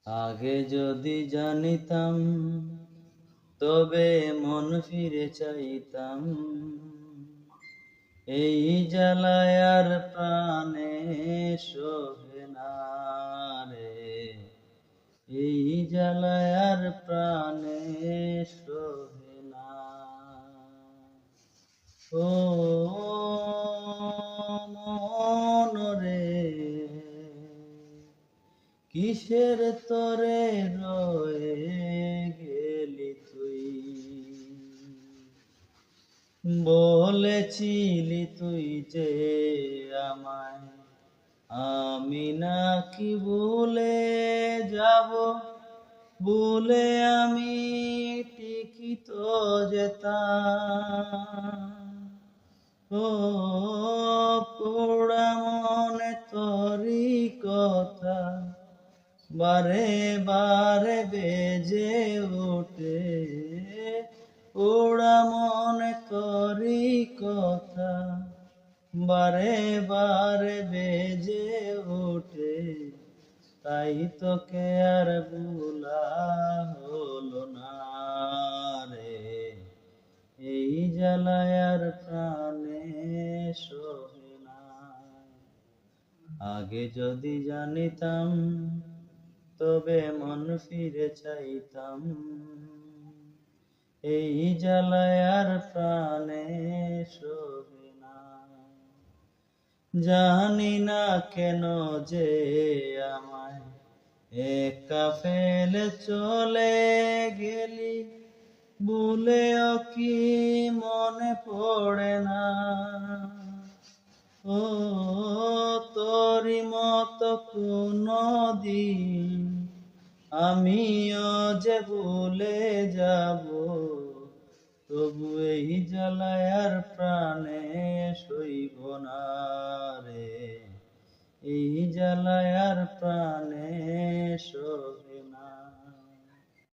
আগে যদি জানিতাম তবে মন ফিরে চাইতাম। এই জ্বালায় আর প্রাণে সহে না রে, এই জ্বালায় আর প্রাণে সহে না। ও মন রে, কিসের তরে রয়ে গেলি তুই? বলেছিলি তুই যে আমায়, আমি নাকি ভুলে যাব, ভুলে আমি ঠিকই তো যেতাম। ও পোড়া মনে তোরই কথা বারে বারে বেজে ওঠে, পোড়া মনে তোরই কথা বারে বারে বেজে ওঠে। তাই তোকে আর ভুলা হলো না রে, এই জ্বালায় আর প্রাণে সহে না। আগে যদি জানিতাম তবে মন ফিরে চাইতাম। এই জ্বালায় আর প্রাণে সহে না। জানি না কেন যে আমায় একা ফেলে চলে গেলি, ভুলেও কি মনে পড়ে না? ও তোরই মতো কোনদিন আমিও যে ভুলে যাব, তবু এই জ্বালায় আর প্রাণে সইব না রে, এই জ্বালায় আর প্রাণে